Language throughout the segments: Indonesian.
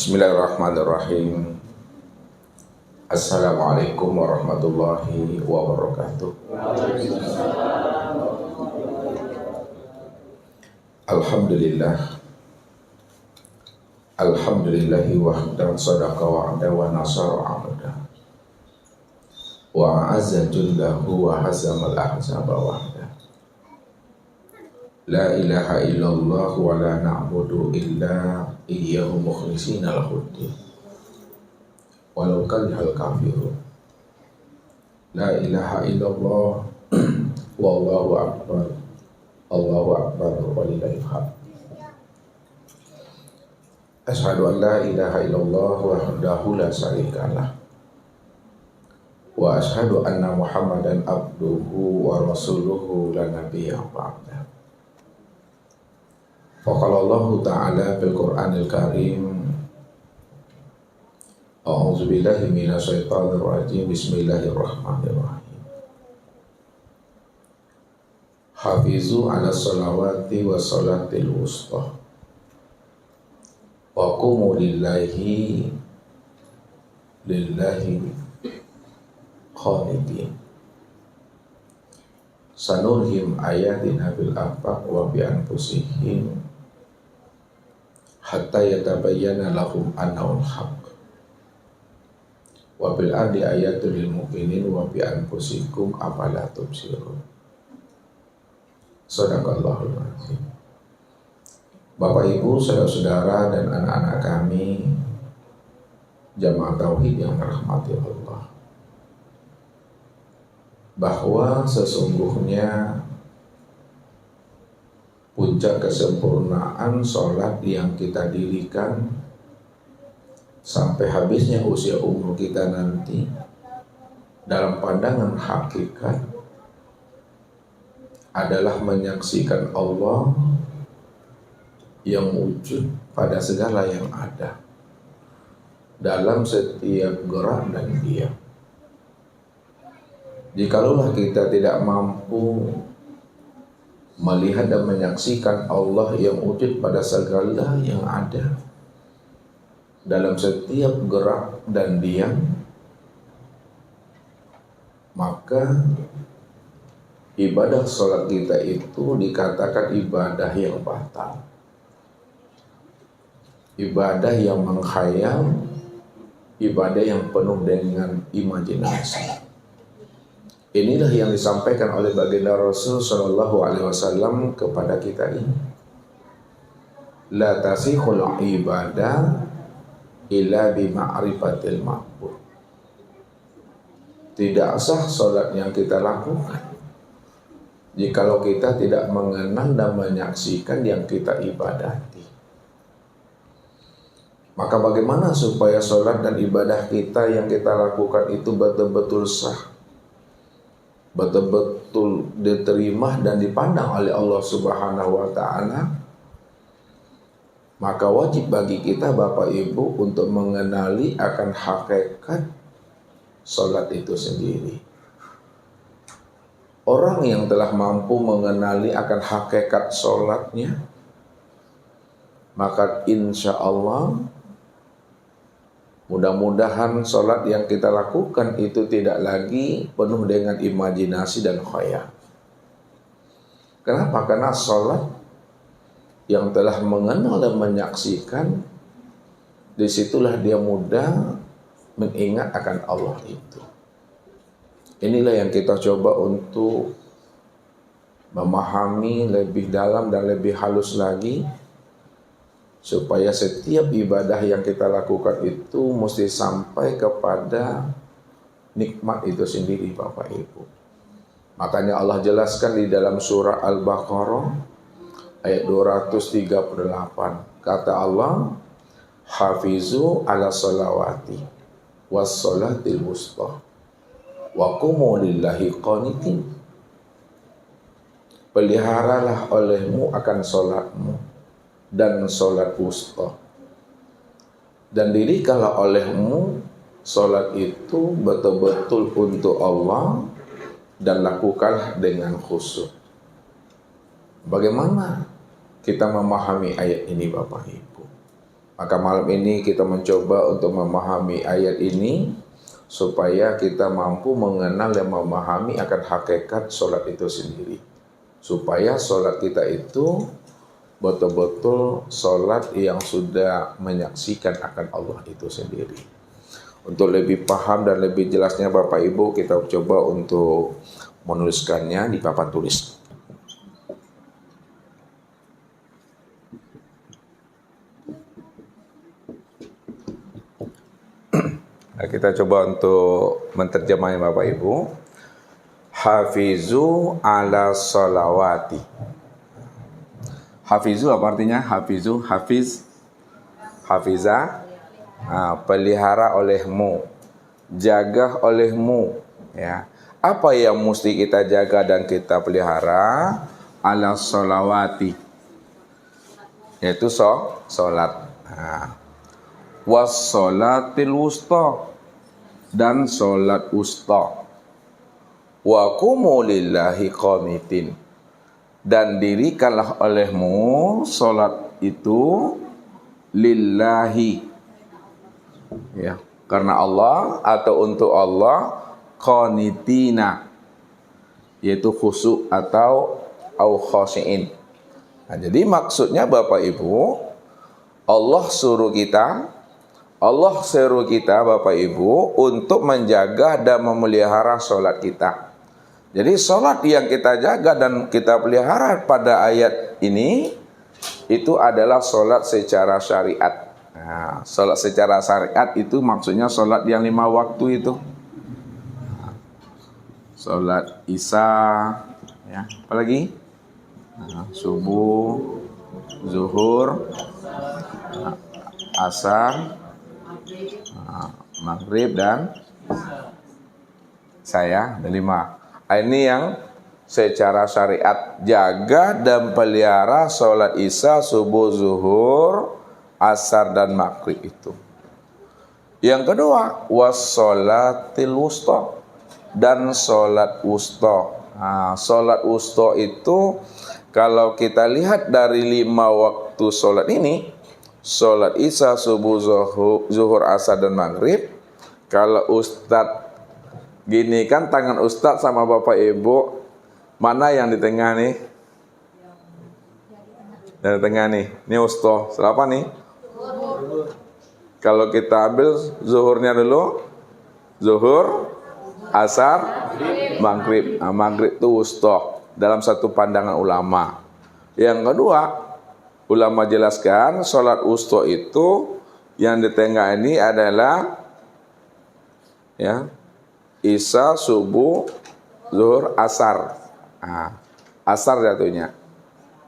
Bismillahirrahmanirrahim. Assalamualaikum warahmatullahi wabarakatuh. Alhamdulillah. Alhamdulillahi wahda sadaqa wa'ada wa nasara 'abda wa a'azza jullahu wa hazamal ahzaba wahda. La ilaha illallah wa la na'budu illa iyyahu mukhlishina lahuddin walau karihal kafirun. La ilaha illallah wallahu akbar. Allahu akbar walillahil hamd. Asyhadu an la ilaha illallah wahdahu la syarikalah wa asyhadu anna Muhammadan abduhu wa rasuluhu la nabiyya ba'da. Faqala Allah Ta'ala fil Qur'anil Karim, A'udzu billahi minasy syaithanir rajim. Bismillahirrahmanirrahim. Hafizu 'ala sholawati wa sholatil wusta wa qumu lillahi qanitin. Sanurhim ayatina fil afaq wa bi anfusihim hatta yatabayyana lahum annahul haqq wa bil ardi ayatul lil muqinin wa bi anfusikum afala tubsirun. Shadaqallahul azim. Bapak Ibu, saudara-saudara dan anak-anak kami jamaah tauhid yang dirahmati Allah, bahwa sesungguhnya puncak kesempurnaan sholat yang kita dirikan sampai habisnya usia umur kita nanti dalam pandangan hakikat adalah menyaksikan Allah yang wujud pada segala yang ada dalam setiap gerak dan diam. Jikalau kita tidak mampu melihat dan menyaksikan Allah yang wujud pada segala yang ada dalam setiap gerak dan diam, maka ibadah sholat kita itu dikatakan ibadah yang batal, ibadah yang menghayal, ibadah yang penuh dengan imajinasi. Inilah yang disampaikan oleh baginda Rasul Shallallahu Alaihi Wasallam kepada kita ini. La tasihul ibadah illa bima'rifatil ma'bud. Tidak sah salat yang kita lakukan jikalau kita tidak mengenal dan menyaksikan yang kita ibadati. Maka bagaimana supaya salat dan ibadah kita yang kita lakukan itu betul-betul sah, betul-betul diterima dan dipandang oleh Allah Subhanahu wa Ta'ala? Maka wajib bagi kita Bapak Ibu untuk mengenali akan hakikat salat itu sendiri. Orang yang telah mampu mengenali akan hakikat salatnya, maka insya Allah mudah-mudahan salat yang kita lakukan itu tidak lagi penuh dengan imajinasi dan khayal. Kenapa? Karena salat yang telah mengenal dan menyaksikan, disitulah dia mudah mengingat akan Allah itu. Inilah yang kita coba untuk memahami lebih dalam dan lebih halus lagi, supaya setiap ibadah yang kita lakukan itu mesti sampai kepada nikmat itu sendiri Bapak Ibu. Makanya Allah jelaskan di dalam surah Al-Baqarah ayat 238. Kata Allah, Hafizu 'ala sholawati was sholatil wusta wa qumu lillahi qanitin. Peliharalah olehmu akan sholatmu dan sholat wusta, dan dirikanlah olehmu sholat itu betul-betul untuk Allah dan lakukanlah dengan khusyuk. Bagaimana kita memahami ayat ini Bapak Ibu? Maka malam ini kita mencoba untuk memahami ayat ini supaya kita mampu mengenal dan memahami akan hakikat sholat itu sendiri. Supaya sholat kita itu betul-betul sholat yang sudah menyaksikan akan Allah itu sendiri. Untuk lebih paham dan lebih jelasnya Bapak Ibu, kita coba untuk menuliskannya di papan tulis. Nah, kita coba untuk menterjemahnya Bapak Ibu. Hafizu ala sholawati. Hafizu apa artinya? Hafizu, hafiz, hafiza, pelihara olehmu, jaga olehmu. Ya, apa yang mesti kita jaga dan kita pelihara? Ala sholawati, yaitu sholat. Was sholatil wusta, dan sholat wusta. Wa qumu lillahi qanitin, dan dirikanlah olehmu sholat itu lillahi, ya, karena Allah atau untuk Allah, qanitina, yaitu khusyuk atau khashiin. Nah, jadi maksudnya Bapak Ibu, Allah suruh kita Bapak Ibu untuk menjaga dan memelihara sholat kita. Jadi sholat yang kita jaga dan kita pelihara pada ayat ini itu adalah sholat secara syariat. Nah, sholat secara syariat itu maksudnya sholat yang 5 waktu itu. Sholat Isya, ya, apalagi? Subuh, zuhur, asar, maghrib dan saya ada 5. Ini yang secara syariat, jaga dan pelihara sholat Isya, subuh, zuhur, asar dan maghrib itu. Yang kedua, wassolatil wusta, dan sholat wusta. Sholat wusta itu kalau kita lihat dari 5 waktu sholat ini, sholat Isya, subuh, zuhur, asar dan maghrib, kalau Ustadz gini kan tangan Ustadz sama Bapak Ibu, mana yang di tengah nih? Yang di tengah nih, ini Ustadz, siapa nih? Kalau kita ambil zuhurnya dulu, zuhur, asar, maghrib. Nah, maghrib itu Ustadz dalam satu pandangan ulama. Yang kedua, ulama jelaskan sholat wusta itu yang di tengah ini adalah, ya, Isya, subuh, zuhur, asar. Asar jatuhnya.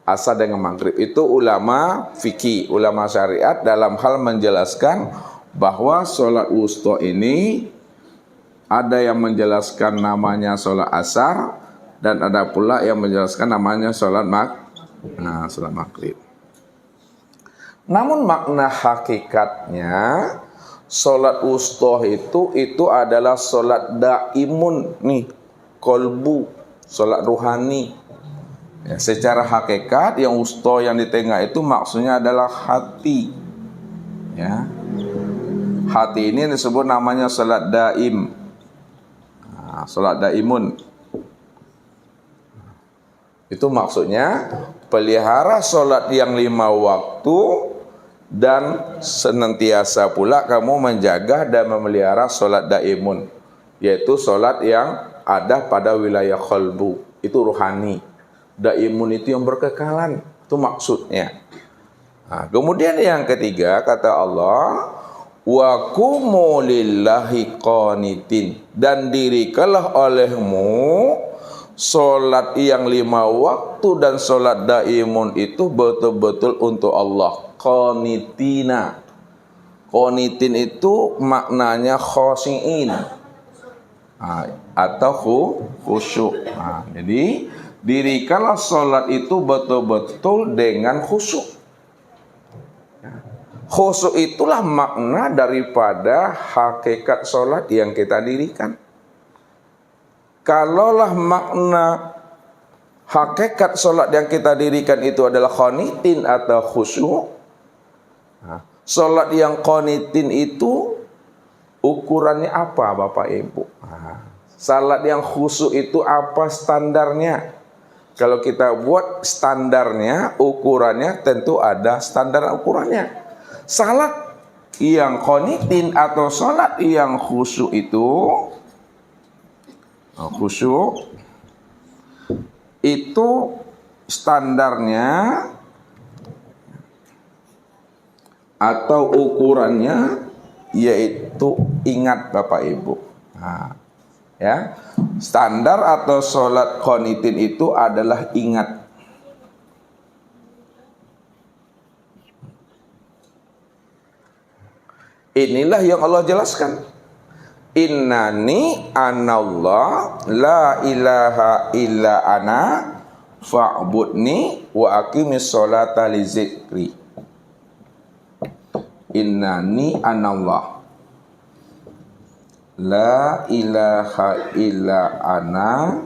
Asar dengan maghrib. Itu ulama fikih, ulama syariat dalam hal menjelaskan bahwa sholat wusta ini ada yang menjelaskan namanya sholat asar dan ada pula yang menjelaskan namanya sholat maghrib. Namun makna hakikatnya sholat wusta itu adalah sholat daimun nih, kolbu, sholat ruhani. Ya, secara hakikat yang wusta yang di tengah itu maksudnya adalah hati. Ya, hati ini disebut namanya sholat daim. Sholat daimun. Itu maksudnya pelihara sholat yang 5 waktu dan senantiasa pula kamu menjaga dan memelihara sholat daimun, yaitu sholat yang ada pada wilayah qalbu, itu ruhani. Daimun itu yang berkekalan, itu maksudnya. Kemudian yang ketiga kata Allah, wa qumu lillahi qanitin, dan dirikalah olehmu sholat yang 5 waktu dan sholat daimun itu betul-betul untuk Allah. Qanitina. Qanitin itu maknanya khashiin atau khusyuk. Jadi dirikanlah sholat itu betul-betul dengan khusyuk. Khusyuk itulah makna daripada hakikat sholat yang kita dirikan. Kalaulah makna hakikat sholat yang kita dirikan itu adalah qanitin atau khusyuk, Salat yang qanitin itu ukurannya apa Bapak Ibu? Salat yang khusyuk itu apa standarnya? Kalau kita buat standarnya, ukurannya tentu ada standar ukurannya. Salat yang qanitin atau salat yang khusyuk itu standarnya atau ukurannya yaitu ingat Bapak Ibu. Ya, standar atau sholat qanitin itu adalah ingat. Inilah yang Allah jelaskan. Innani anallah la ilaha illa ana fa'budni wa aqimis sholata li zikri. Innani anallah la ilaha illa ana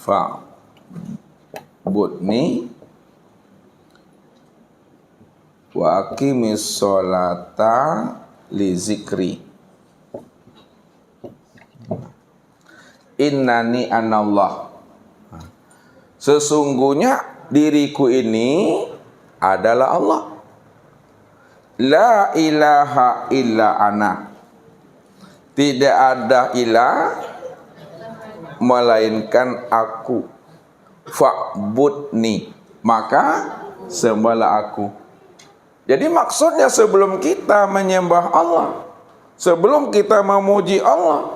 fa'budni wa aqimis sholata li zikri. Innani anallah, sesungguhnya diriku ini adalah Allah. La ilaha illa ana, tidak ada ilah melainkan aku. Fa'budni, maka sembahlah aku. Jadi maksudnya sebelum kita menyembah Allah, sebelum kita memuji Allah,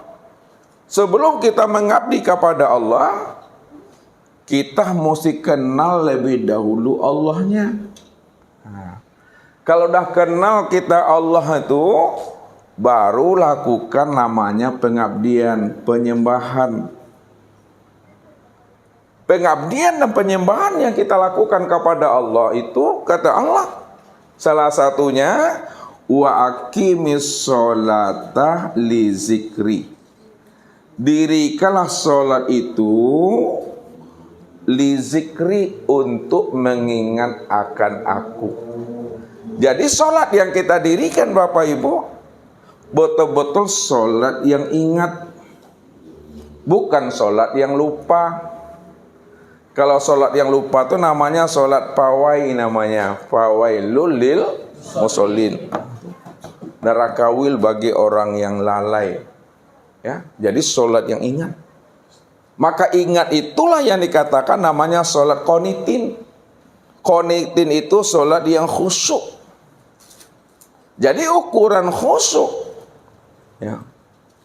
sebelum kita mengabdi kepada Allah, kita mesti kenal lebih dahulu Allahnya. Kalau dah kenal kita Allah itu, baru lakukan namanya pengabdian, penyembahan. Pengabdian dan penyembahan yang kita lakukan kepada Allah itu, kata Allah, salah satunya wa aqimis sholata li zikri. Dirikanlah sholat itu li zikri, untuk mengingat akan aku. Jadi sholat yang kita dirikan Bapak Ibu, betul-betul sholat yang ingat, bukan sholat yang lupa. Kalau sholat yang lupa itu namanya sholat pawai, namanya fawailul lil musallin, nerakawil bagi orang yang lalai. Ya, jadi sholat yang ingat. Maka ingat itulah yang dikatakan namanya sholat qanitin. Qanitin itu sholat yang khusyuk. Jadi ukuran khusyuk, ya,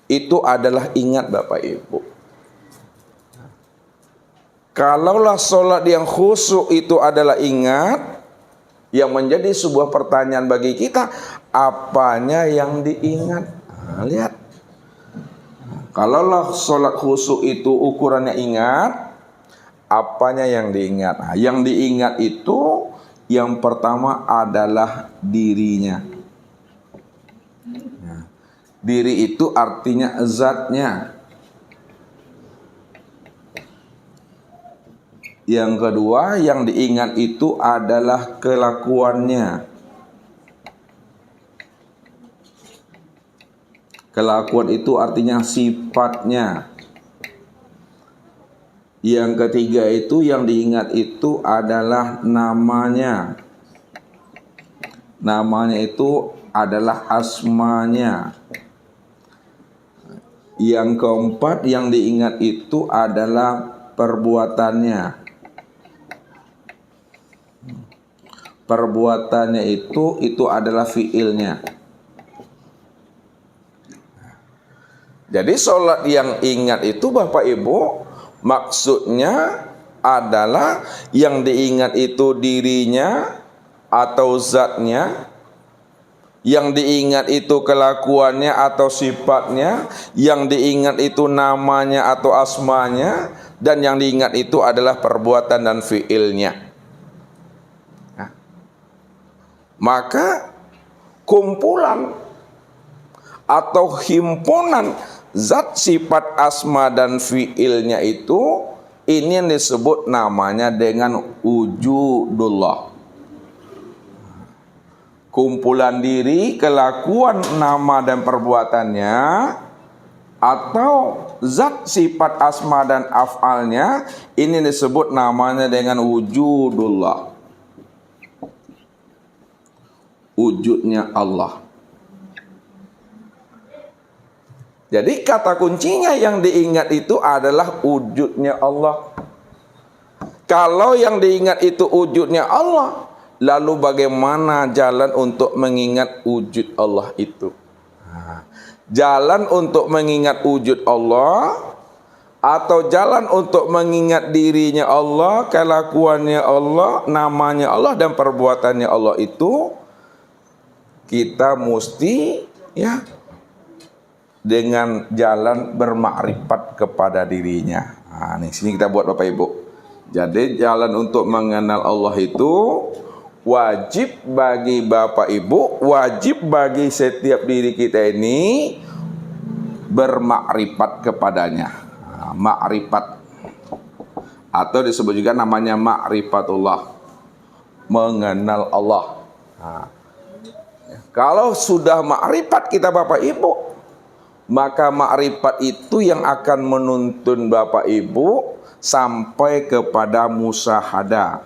itu adalah ingat Bapak Ibu. Kalaulah sholat yang khusyuk itu adalah ingat, yang menjadi sebuah pertanyaan bagi kita, apanya yang diingat? Lihat. Kalaulah sholat khusyuk itu ukurannya ingat, apanya yang diingat? Yang diingat itu yang pertama adalah dirinya. Diri itu artinya zatnya. Yang kedua yang diingat itu adalah kelakuannya. Kelakuan itu artinya sifatnya. Yang ketiga itu yang diingat itu adalah namanya. Namanya itu adalah asmanya. Yang keempat yang diingat itu adalah perbuatannya. Perbuatannya itu adalah fiilnya. Jadi sholat yang ingat itu Bapak Ibu, maksudnya adalah yang diingat itu dirinya atau zatnya, yang diingat itu kelakuannya atau sifatnya, yang diingat itu namanya atau asmanya, dan yang diingat itu adalah perbuatan dan fiilnya. Nah, maka kumpulan atau himpunan zat, sifat, asma dan fiilnya itu, ini yang disebut namanya dengan wujudullah. kumpulan diri, kelakuan, nama dan perbuatannya, atau zat, sifat, asma dan af'alnya. Ini disebut namanya dengan wujudullah, wujudnya Allah. Jadi kata kuncinya yang diingat itu adalah wujudnya Allah. Kalau yang diingat itu wujudnya Allah, lalu bagaimana jalan untuk mengingat wujud Allah itu? Jalan untuk mengingat wujud Allah, atau jalan untuk mengingat dirinya Allah, kelakuannya Allah, namanya Allah dan perbuatannya Allah itu, kita mesti dengan jalan bermakrifat kepada dirinya. Nah, nih sini kita buat Bapak Ibu. Jadi jalan untuk mengenal Allah itu wajib bagi Bapak Ibu, wajib bagi setiap diri kita ini bermakrifat kepadanya. Nah, makrifat atau disebut juga namanya makrifatullah, mengenal Allah. Nah, kalau sudah makrifat kita Bapak Ibu, maka makrifat itu yang akan menuntun Bapak Ibu sampai kepada musyahadah.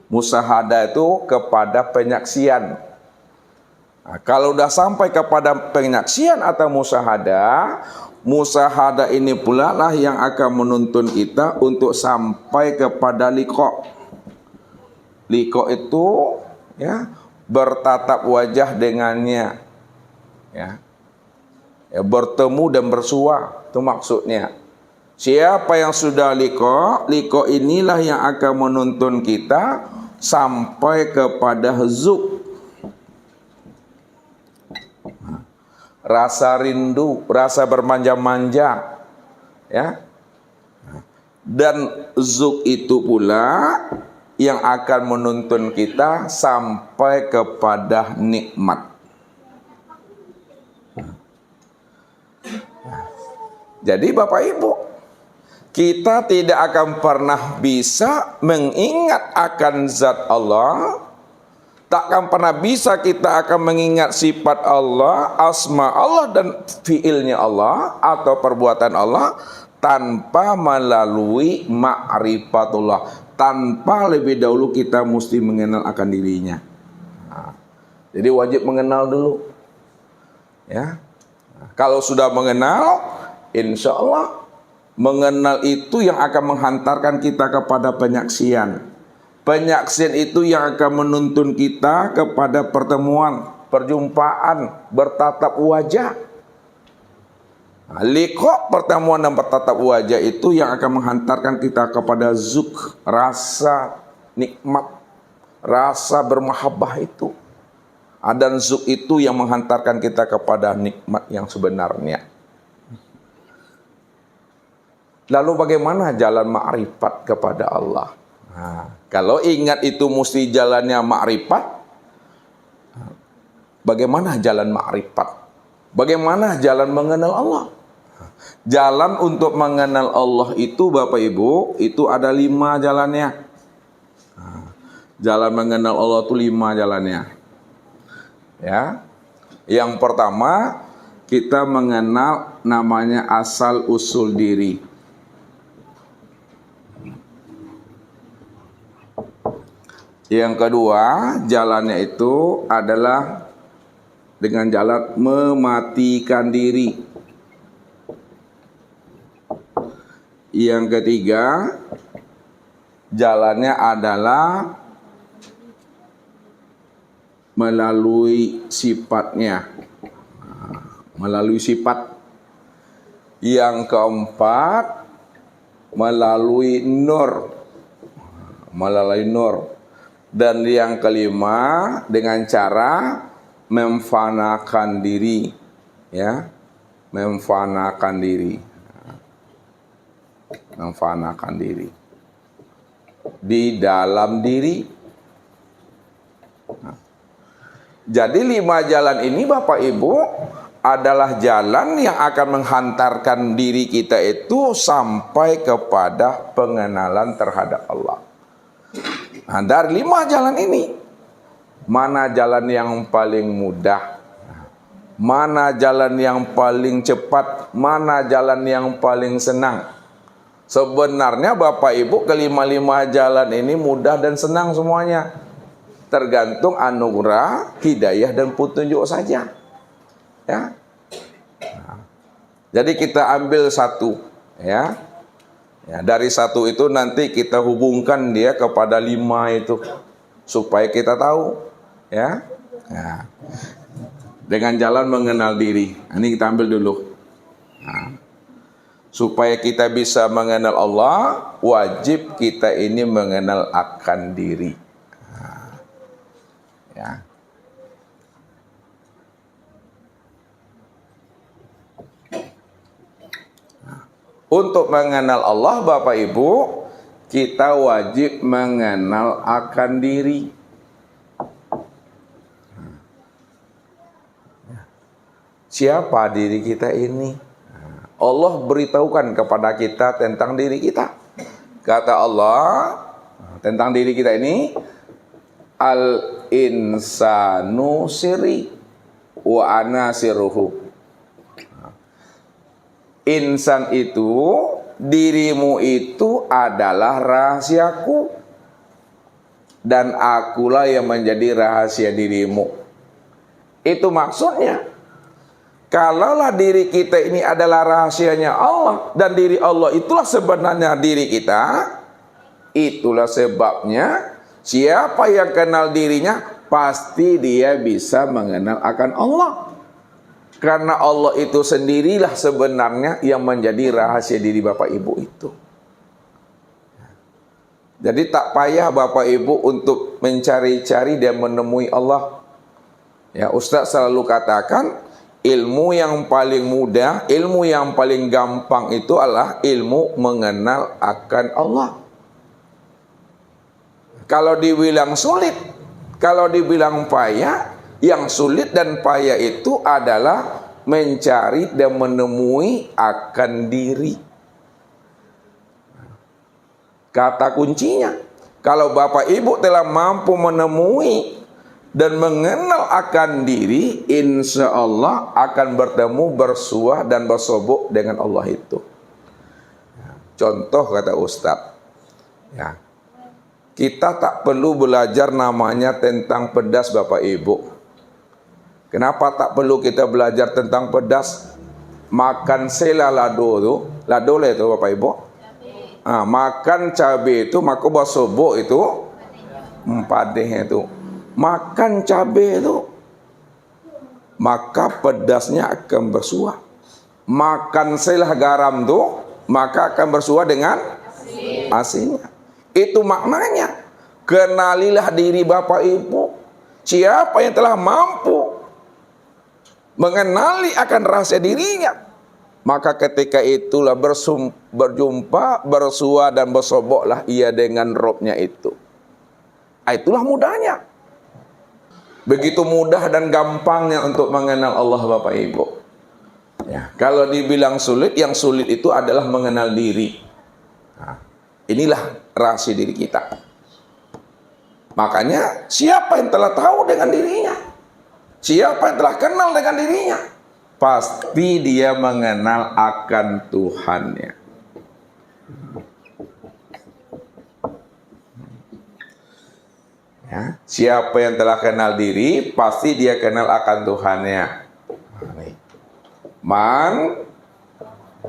Musyahadah itu kepada penyaksian. Nah, kalau udah sampai kepada penyaksian atau musyahadah, musyahadah ini pula lah yang akan menuntun kita untuk sampai kepada liqa. Liqa itu bertatap wajah dengannya, bertemu dan bersua, itu maksudnya. Siapa yang sudah liqa, liqa inilah yang akan menuntun kita sampai kepada zuk, rasa rindu, rasa bermanja-manja, dan zuk itu pula yang akan menuntun kita sampai kepada nikmat. Jadi Bapak Ibu, kita tidak akan pernah bisa mengingat akan zat Allah, takkan pernah bisa kita akan mengingat sifat Allah, asma Allah dan fiilnya Allah atau perbuatan Allah tanpa melalui ma'rifatullah, tanpa lebih dahulu kita mesti mengenal akan dirinya. Nah, jadi wajib mengenal dulu. Kalau sudah mengenal, insya Allah mengenal itu yang akan menghantarkan kita kepada penyaksian. Penyaksian itu yang akan menuntun kita kepada pertemuan, perjumpaan, bertatap wajah. Liqa, pertemuan dan bertatap wajah itu yang akan menghantarkan kita kepada zuk, rasa nikmat, rasa bermahabbah itu. Dan zuk itu yang menghantarkan kita kepada nikmat yang sebenarnya. Lalu bagaimana jalan makrifat kepada Allah? Nah, kalau ingat itu mesti jalannya makrifat, bagaimana jalan makrifat? Bagaimana jalan mengenal Allah? Jalan untuk mengenal Allah itu Bapak Ibu, itu ada 5 jalannya. Jalan mengenal Allah itu 5 jalannya. Yang pertama, kita mengenal namanya asal usul diri. Yang kedua, jalannya itu adalah dengan jalan mematikan diri. Yang ketiga, jalannya adalah melalui sifatnya, melalui sifat. Yang keempat, melalui nur, melalui nur. Dan yang kelima, dengan cara memfanakan diri, memfanakan diri. Memfanakan diri di dalam diri. Jadi 5 jalan ini Bapak Ibu adalah jalan yang akan menghantarkan diri kita itu sampai kepada pengenalan terhadap Allah. Nah, dari 5 jalan ini, mana jalan yang paling mudah? Mana jalan yang paling cepat? Mana jalan yang paling senang? Sebenarnya Bapak Ibu, kelima-lima jalan ini mudah dan senang semuanya. Tergantung anugerah, hidayah dan petunjuk saja. Ya. Jadi kita ambil satu, ya. Ya, dari satu itu nanti kita hubungkan dia kepada 5 itu supaya kita tahu, ya. Nah, dengan jalan mengenal diri. Ini kita ambil dulu. Nah, supaya kita bisa mengenal Allah, wajib kita ini mengenal akan diri. Nah, ya. Untuk mengenal Allah, Bapak Ibu, kita wajib mengenal akan diri. Siapa diri kita ini? Allah beritahukan kepada kita tentang diri kita. Kata Allah tentang diri kita ini, al-insanu sirri wa ana sirruhu. Insan itu, dirimu itu adalah rahasiaku, dan akulah yang menjadi rahasia dirimu. Itu maksudnya, kalaulah diri kita ini adalah rahasianya Allah, dan diri Allah itulah sebenarnya diri kita, itulah sebabnya siapa yang kenal dirinya, pasti dia bisa mengenal akan Allah. Karena Allah itu sendirilah sebenarnya yang menjadi rahasia diri Bapak Ibu itu. Jadi tak payah Bapak Ibu untuk mencari-cari dan menemui Allah. Ya, Ustaz selalu katakan, ilmu yang paling mudah, ilmu yang paling gampang itu adalah ilmu mengenal akan Allah. Kalau dibilang sulit, kalau dibilang payah, yang sulit dan payah itu adalah mencari dan menemui akan diri. Kata kuncinya, kalau Bapak Ibu telah mampu menemui dan mengenal akan diri, insya Allah akan bertemu, bersuah dan bersobok dengan Allah itu. Contoh kata Ustadz, ya, kita tak perlu belajar namanya tentang pedas Bapak Ibu. Kenapa tak perlu kita belajar tentang pedas? Makan sela lado itu, lado lah itu Bapak Ibu. Makan cabai itu, maka basobok itu, padeh itu. Makan cabai itu, maka pedasnya akan bersuah. Makan selah garam itu, maka akan bersuah dengan asinnya. Itu maknanya. Kenalilah diri Bapak Ibu. Siapa yang telah mampu mengenali akan rahasia dirinya, maka ketika itulah berjumpa, bersua dan bersoboklah ia dengan Robnya itu. Itulah mudahnya. Begitu mudah dan gampangnya untuk mengenal Allah Bapak Ibu. Ya, kalau dibilang sulit, yang sulit itu adalah mengenal diri. Nah, inilah rahasia diri kita. Makanya siapa yang telah tahu dengan dirinya, siapa yang telah kenal dengan dirinya, pasti dia mengenal akan Tuhannya. Ya, siapa yang telah kenal diri, pasti dia kenal akan Tuhannya. Man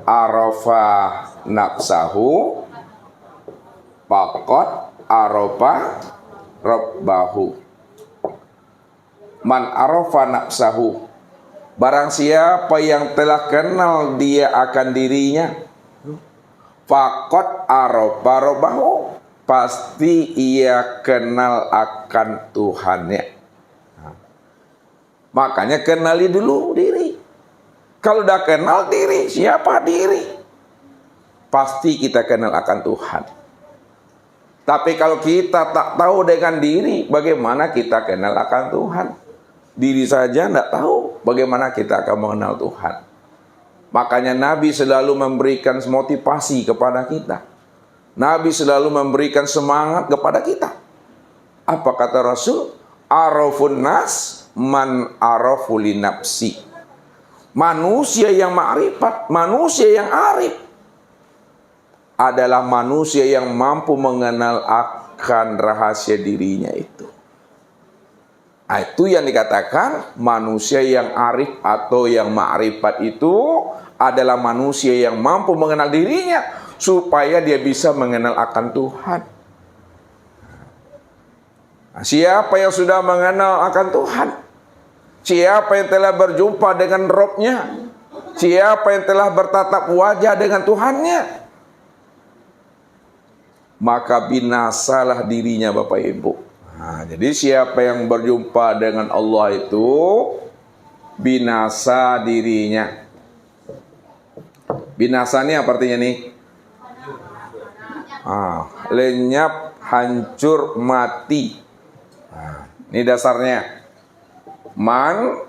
arafa nafsahu faqad arafa rabbahu. Man arafa nafsahu, barang siapa yang telah kenal dia akan dirinya, faqad arafa rabbahu, pasti ia kenal akan Tuhannya. Makanya kenali dulu diri. Kalau udah kenal diri, siapa diri, pasti kita kenal akan Tuhan. Tapi kalau kita tak tahu dengan diri, bagaimana kita kenal akan Tuhan? Diri saja tidak tahu, bagaimana kita akan mengenal Tuhan? Makanya Nabi selalu memberikan motivasi kepada kita. Nabi selalu memberikan semangat kepada kita. Apa kata Rasul? Arafun nas man arafu li nafsi. Manusia yang ma'rifat, manusia yang arif adalah manusia yang mampu mengenal akan rahasia dirinya itu. Nah, itu yang dikatakan manusia yang arif atau yang ma'rifat itu adalah manusia yang mampu mengenal dirinya supaya dia bisa mengenal akan Tuhan. Nah, siapa yang sudah mengenal akan Tuhan? Siapa yang telah berjumpa dengan Robnya? Siapa yang telah bertatap wajah dengan Tuhannya? Maka binasalah dirinya, Bapak Ibu. Nah, jadi siapa yang berjumpa dengan Allah itu binasa dirinya. Binasa ini apa artinya nih? Lenyap, hancur, mati. Nah, ini dasarnya. Man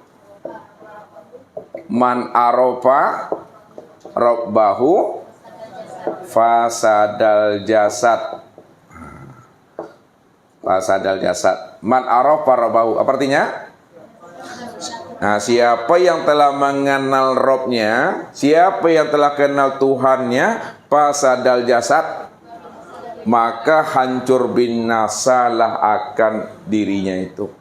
arofa robbahu fasadal jasad. Fasadal jasad. Man arofa robbahu. Apa artinya? Nah, siapa yang telah mengenal Robnya, siapa yang telah kenal Tuhannya, fasadal jasad, maka hancur binasalah akan dirinya itu.